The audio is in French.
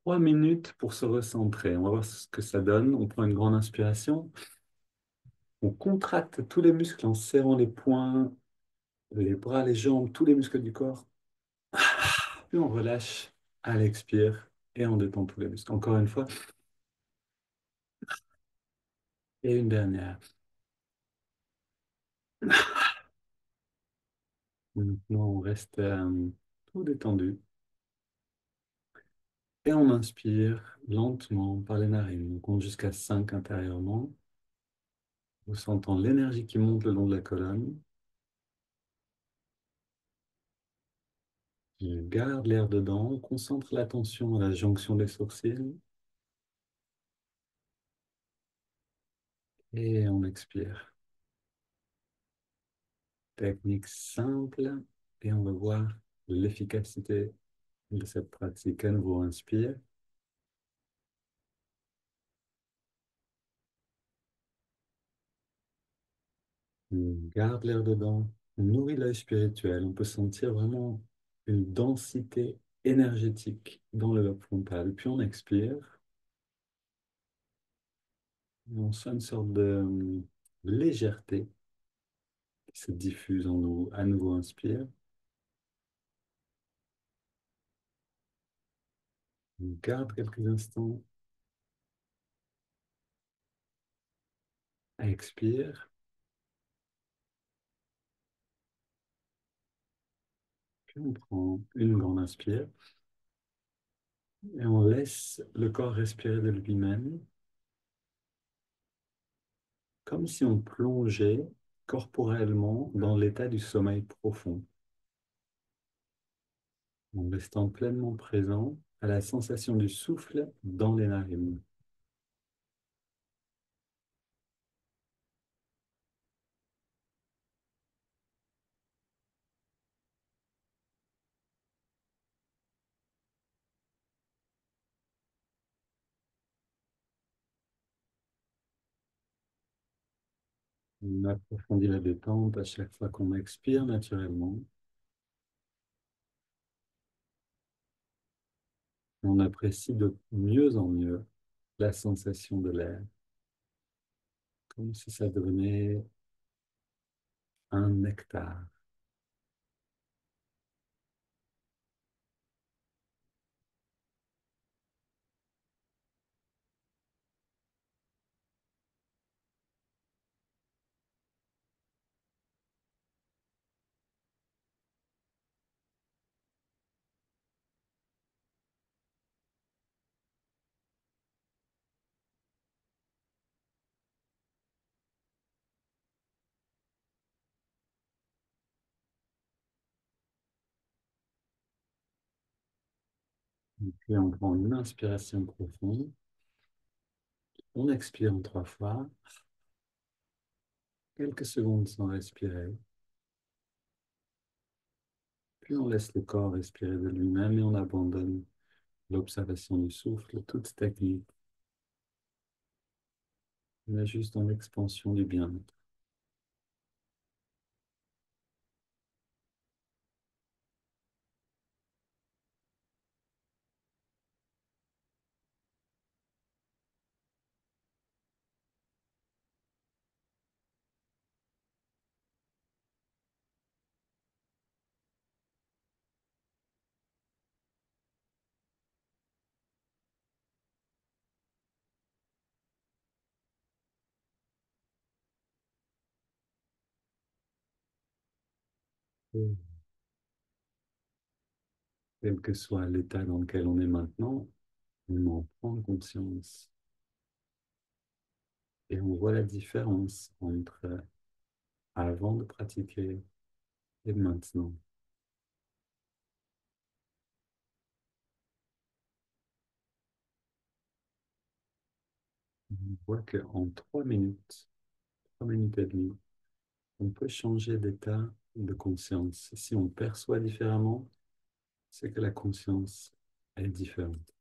3 minutes pour se recentrer. On va voir ce que ça donne. On prend une grande inspiration. On contracte tous les muscles en serrant les poings, les bras, les jambes, tous les muscles du corps. Puis on relâche à l'expire et on détend tous les muscles. Encore une fois. Et une dernière. Maintenant, on reste tout détendu. Et on inspire lentement par les narines. On compte jusqu'à 5 intérieurement. Vous sentez l'énergie qui monte le long de la colonne. Je garde l'air dedans. On concentre l'attention à la jonction des sourcils. Et on expire. Technique simple. Et on va voir l'efficacité de cette pratique. À nouveau, inspire. On garde l'air dedans. On nourrit l'œil spirituel. On peut sentir vraiment une densité énergétique dans le lobe frontal. Puis on expire. Et on sent une sorte de légèreté qui se diffuse en nous. À nouveau, inspire. On garde quelques instants. Expire. Puis on prend une grande inspire. Et on laisse le corps respirer de lui-même, comme si on plongeait corporellement dans l'état du sommeil profond, en restant pleinement présent à la sensation du souffle dans les narines. On approfondit la détente à chaque fois qu'on expire naturellement. On apprécie de mieux en mieux la sensation de l'air, comme si ça devenait un nectar. Et puis on prend une inspiration profonde. On expire en 3 fois, quelques secondes sans respirer. Puis on laisse le corps respirer de lui-même et on abandonne l'observation du souffle, toute technique. On est juste dans l'expansion du bien-être. Et quel que soit l'état dans lequel on est maintenant, on en prend conscience et on voit la différence entre avant de pratiquer et maintenant. On voit qu'en 3 minutes, 3 minutes et demie, on peut changer d'état de conscience. Si on perçoit différemment, c'est que la conscience est différente.